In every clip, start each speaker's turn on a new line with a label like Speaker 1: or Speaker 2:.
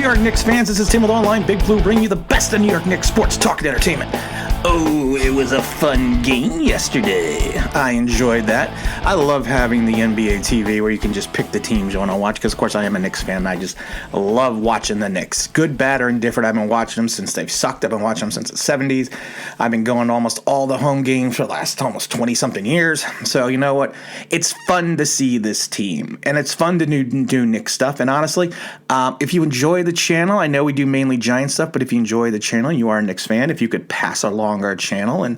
Speaker 1: York Knicks fans, this is Tim with Online Big Blue, bringing you the best of New York Knicks sports talk and entertainment. Oh, it was a fun game yesterday. I enjoyed that. I love having the NBA TV where you can just pick the teams you want to watch because, of course, I am a Knicks fan and I just love watching the Knicks. Good, bad, or indifferent, I've been watching them since they've sucked. I've been watching them since the 70s. I've been going to almost all the home games for the last almost 20-something years. So, you know what? It's fun to see this team, and it's fun to do Knicks stuff. And honestly, if you enjoy the channel, I know we do mainly Giant stuff, but if you enjoy the channel, you are a Knicks fan, if you could pass along our channel and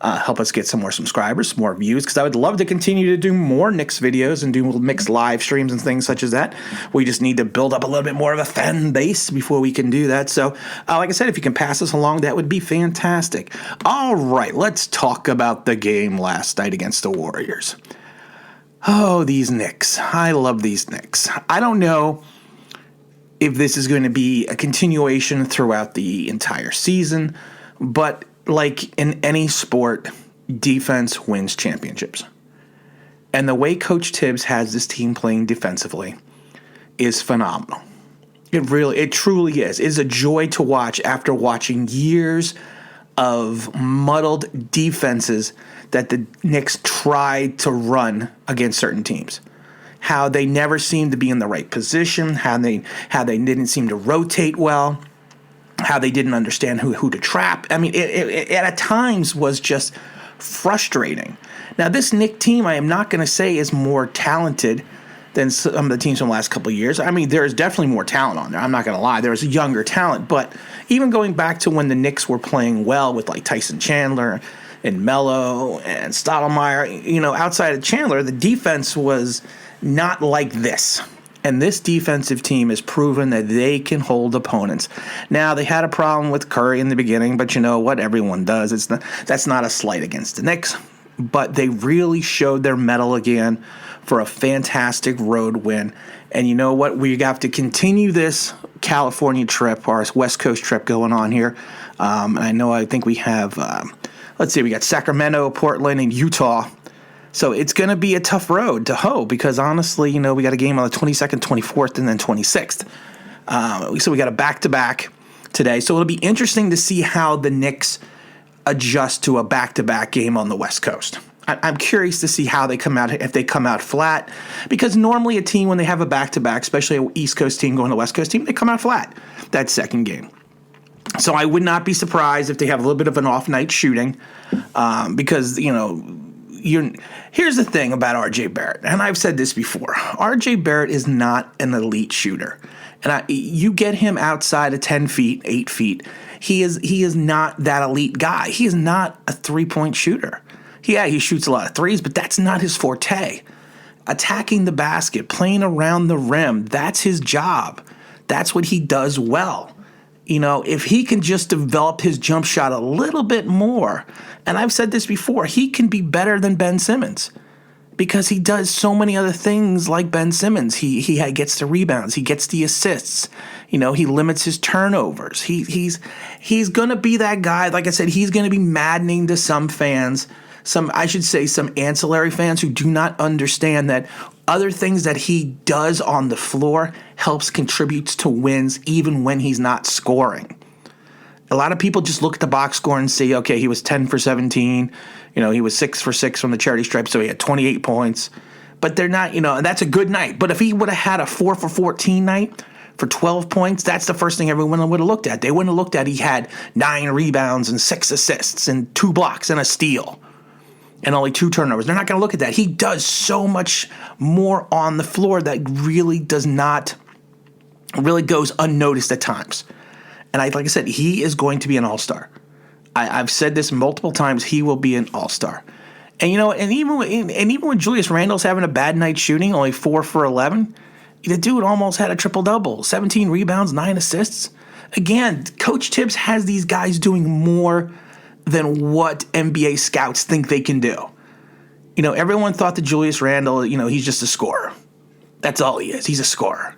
Speaker 1: help us get some more subscribers, some more views, because I would love to continue to do more Knicks videos and do Knicks live streams and things such as that. We just need to build up a little bit more of a fan base before we can do that. So, like I said, if you can pass us along, that would be fantastic. All right, let's talk about the game last night against the Warriors. Oh, these Knicks. I love these Knicks. I don't know if this is going to be a continuation throughout the entire season, but like in any sport, defense wins championships. And the way Coach Tibbs has this team playing defensively is phenomenal. It truly is. It is a joy to watch after watching years of muddled defenses that the Knicks tried to run against certain teams. How they never seemed to be in the right position, how they didn't seem to rotate well, how they didn't understand who to trap. I mean, it at times was just frustrating. Now, this Knicks team, I am not going to say is more talented than some of the teams from the last couple of years. I mean, there is definitely more talent on there. I'm not going to lie. There's younger talent. But even going back to when the Knicks were playing well with like Tyson Chandler and Melo and Stoudemire, outside of Chandler, the defense was not like this. And this defensive team has proven that they can hold opponents. Now, they had a problem with Curry in the beginning, but you know what? Everyone does. That's not a slight against the Knicks. But they really showed their mettle again for a fantastic road win. And you know what? We have to continue this California trip, our West Coast trip going on here. And I think we have, we got Sacramento, Portland, and Utah. So it's going to be a tough road to hoe because, honestly, we got a game on the 22nd, 24th, and then 26th. So we got a back-to-back today. So it'll be interesting to see how the Knicks adjust to a back-to-back game on the West Coast. I'm curious to see how they come out, if they come out flat, because normally a team, when they have a back-to-back, especially an East Coast team going to West Coast team, they come out flat that second game. So I would not be surprised if they have a little bit of an off-night shooting because, here's the thing about R.J. Barrett, and I've said this before. R.J. Barrett is not an elite shooter. And you get him outside of 10 feet, 8 feet, he is not that elite guy. He is not a three-point shooter. Yeah, he shoots a lot of threes, but that's not his forte. Attacking the basket, playing around the rim, that's his job. That's what he does well. If he can just develop his jump shot a little bit more, and I've said this before, he can be better than Ben Simmons because he does so many other things like Ben Simmons. He gets the rebounds, he gets the assists, he limits his turnovers. He's going to be that guy. Like I said, he's going to be maddening to some fans, some ancillary fans who do not understand that other things that he does on the floor helps contributes to wins even when he's not scoring. A lot of people just look at the box score and say, okay, he was 10 for 17. He was 6 for 6 from the charity stripe, so he had 28 points. But they're not, and that's a good night. But if he would have had a 4 for 14 night for 12 points, that's the first thing everyone would have looked at. They wouldn't have looked at he had 9 rebounds and 6 assists and 2 blocks and a steal and only 2 turnovers. They're not going to look at that. He does so much more on the floor that really goes unnoticed at times. And like I said, he is going to be an all-star. I've said this multiple times. He will be an all-star. And even when Julius Randle's having a bad night shooting, only 4 for 11, the dude almost had a triple-double, 17 rebounds, 9 assists. Again, Coach Tibbs has these guys doing more than what NBA scouts think they can do. Everyone thought that Julius Randle, he's just a scorer. That's all he is. He's a scorer.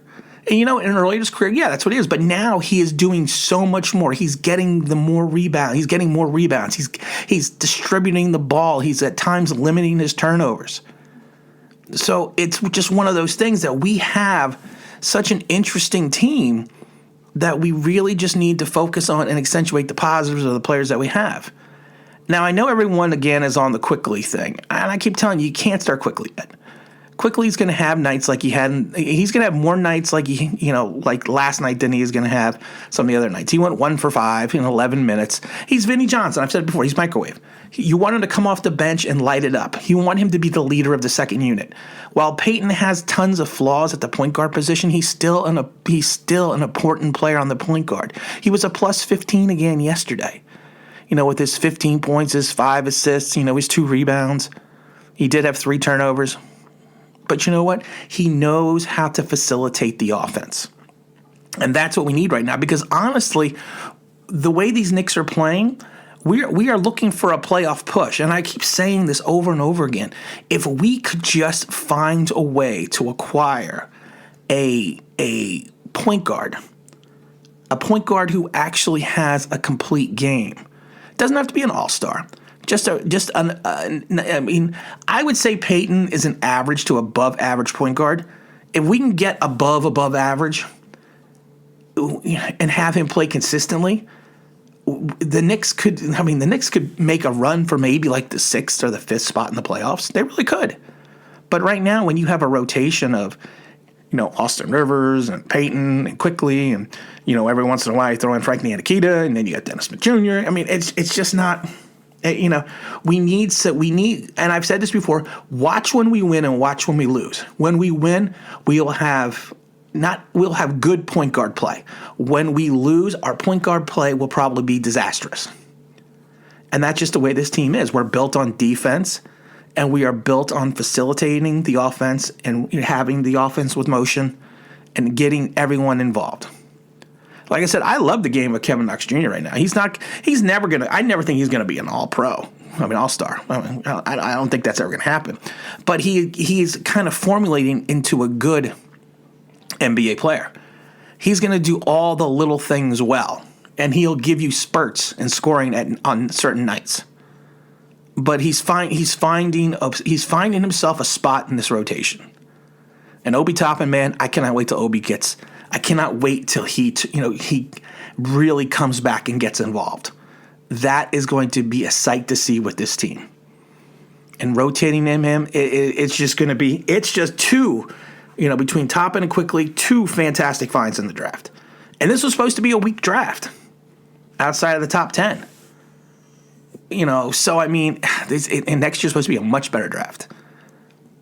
Speaker 1: And, in early his career, yeah, that's what he is. But now he is doing so much more. He's getting more rebounds. He's distributing the ball. He's at times limiting his turnovers. So it's just one of those things that we have such an interesting team that we really just need to focus on and accentuate the positives of the players that we have. Now, I know everyone, again, is on the Quickly thing, and I keep telling you can't start Quickly yet. Quickly's going to have nights like he had. He's going to have more nights like like last night than he is going to have some of the other nights. He went 1 for 5 in 11 minutes. He's Vinny Johnson. I've said it before. He's microwave. You want him to come off the bench and light it up. You want him to be the leader of the second unit. While Peyton has tons of flaws at the point guard position, he's still an important player on the point guard. He was a plus 15 again yesterday. With his 15 points, his 5 assists, his 2 rebounds. He did have 3 turnovers. But you know what? He knows how to facilitate the offense. And that's what we need right now, because honestly, the way these Knicks are playing, we are looking for a playoff push. And I keep saying this over and over again. If we could just find a way to acquire a point guard who actually has a complete game. Doesn't have to be an all-star. I would say Peyton is an average to above average point guard. If we can get above average and have him play consistently, the Knicks could make a run for maybe like the 6th or the 5th spot in the playoffs. They really could. But right now, when you have a rotation of Austin Rivers and Peyton and Quickly, and every once in a while you throw in Frank Ntilikina, and then you got Dennis Smith Jr. It's just not. We need, and I've said this before. Watch when we win and watch when we lose. When we win, we'll have good point guard play. When we lose, our point guard play will probably be disastrous. And that's just the way this team is. We're built on defense. And we are built on facilitating the offense and having the offense with motion and getting everyone involved. Like I said, I love the game of Kevin Knox Jr. right now. I never think he's going to be an all-pro. All-star. I don't think that's ever going to happen. But he's kind of formulating into a good NBA player. He's going to do all the little things well. And he'll give you spurts in scoring on certain nights. But he's finding himself a spot in this rotation. And Obi Toppin, man, I cannot wait till Obi gets. I cannot wait till he really comes back and gets involved. That is going to be a sight to see with this team. And rotating him, it's just going to be. It's just two, between Toppin and Quickly, 2 fantastic finds in the draft. And this was supposed to be a weak draft, outside of the top 10. And next year's supposed to be a much better draft.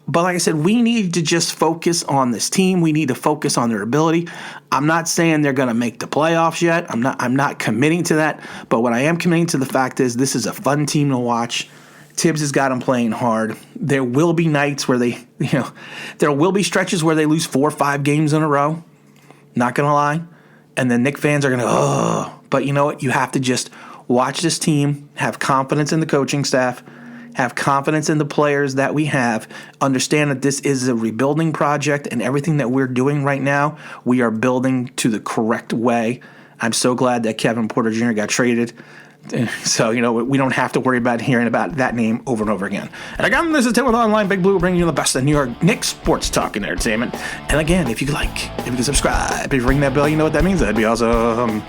Speaker 1: But like I said, we need to just focus on this team. We need to focus on their ability. I'm not saying they're going to make the playoffs yet. I'm not committing to that. But what I am committing to the fact is this is a fun team to watch. Tibbs has got them playing hard. There will be nights where there will be stretches where they lose 4 or 5 games in a row. Not going to lie. And the Knicks fans are going to, But you know what? You have to just watch this team, have confidence in the coaching staff, have confidence in the players that we have, understand that this is a rebuilding project, and everything that we're doing right now, we are building to the correct way. I'm so glad that Kevin Porter Jr. got traded. So, we don't have to worry about hearing about that name over and over again. And again, this is Tim with Online Big Blue, bringing you the best of New York Knicks sports talk and entertainment. And again, if you could subscribe, if you ring that bell, you know what that means. That'd be awesome.